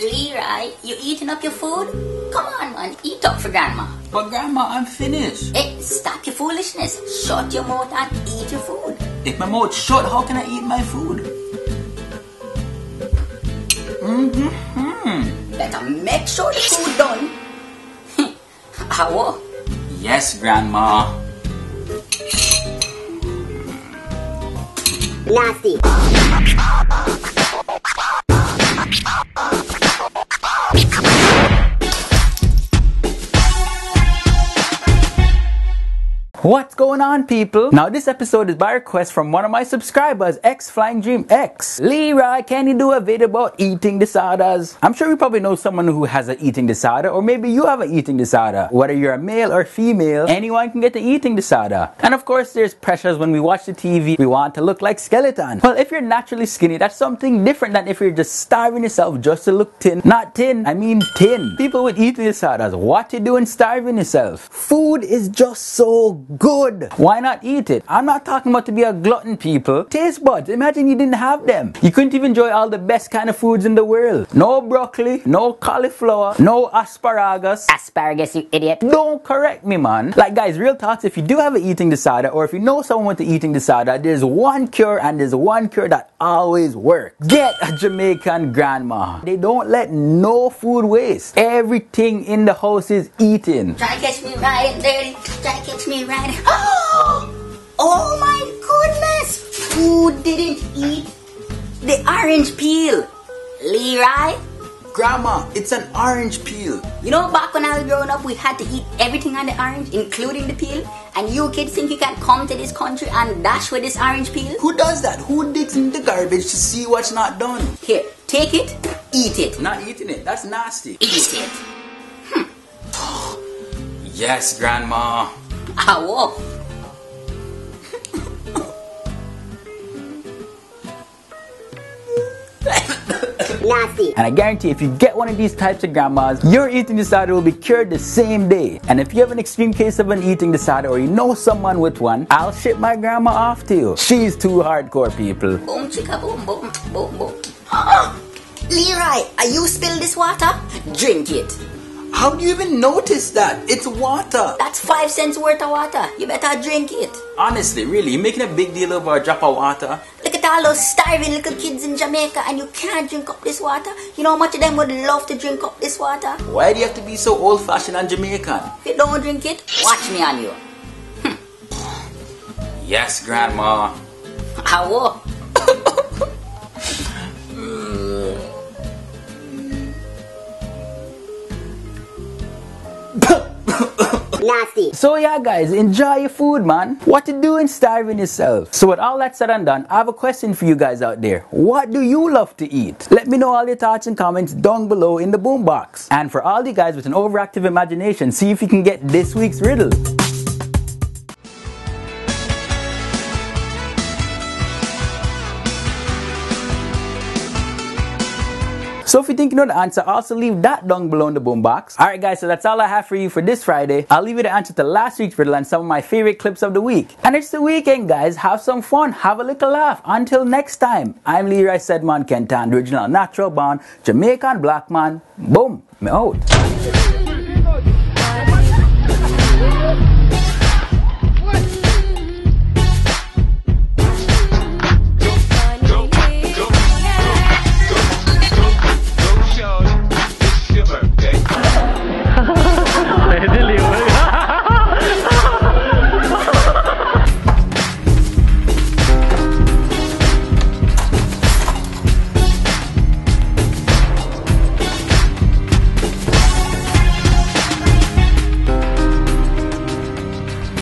Leroy, you eating up your food? Come on, man, eat up for Grandma. But Grandma, I'm finished. Hey, stop your foolishness. Shut your mouth and eat your food. If my mouth shut, how can I eat my food? Better make sure the food done. How? Yes, Grandma. Nasty. What's going on, people? Now this episode is by request from one of my subscribers, X Flying Dream X. Leroy, can you do a video about eating disorders? I'm sure you probably know someone who has an eating disorder, or maybe you have an eating disorder. Whether you're a male or female, anyone can get an eating disorder. And of course there's pressures when we watch the TV, we want to look like skeleton. Well, if you're naturally skinny, that's something different than if you're just starving yourself just to look thin. Not thin, I mean thin. People with eating disorders, what you doing starving yourself? Food is just so good. Why not eat it? I'm not talking about to be a glutton, people. Taste buds, imagine you didn't have them. You couldn't even enjoy all the best kind of foods in the world. No broccoli, no cauliflower, no asparagus. Asparagus, you idiot. Don't correct me, man. Like, guys, real talks, if you do have an eating disorder, or if you know someone with an eating disorder, there's one cure, and there's one cure that always works. Get a Jamaican grandma. They don't let no food waste. Everything in the house is eaten. Try to catch me right and dirty. Try to catch me right. Oh my goodness! Who didn't eat the orange peel? Leroy? Grandma, it's an orange peel. You know, back when I was growing up, we had to eat everything on the orange, including the peel. And you kids think you can come to this country and dash with this orange peel? Who does that? Who digs in the garbage to see what's not done? Here, take it, eat it. Not eating it, that's nasty. Eat it. Yes, Grandma. Ow. Nasty. And I guarantee if you get one of these types of grandmas, your eating disorder will be cured the same day. And if you have an extreme case of an eating disorder, or you know someone with one, I'll ship my grandma off to you. She's too hardcore, people. Boom chicka boom boom boom boom. Leroy, are you spill this water? Drink it. How do you even notice that? It's water. That's 5 cents worth of water. You better drink it. Honestly, really, you're making a big deal over a drop of water? Look at all those starving little kids in Jamaica and you can't drink up this water. You know how much of them would love to drink up this water? Why do you have to be so old-fashioned and Jamaican? If you don't drink it, watch me on you. Yes, Grandma. How? Nasty. So yeah, guys, enjoy your food, man. What you doing starving yourself? So with all that said and done, I have a question for you guys out there. What do you love to eat? Let me know all your thoughts and comments down below in the boombox. And for all you guys with an overactive imagination, see if you can get this week's riddle. So if you think you know the answer, also leave that down below in the boombox. Alright guys, so that's all I have for you for this Friday. I'll leave you the answer to last week's riddle and some of my favorite clips of the week. And it's the weekend, guys. Have some fun. Have a little laugh. Until next time, I'm Leroy Sedman Kentan, the original natural born Jamaican black man. Boom. Me out.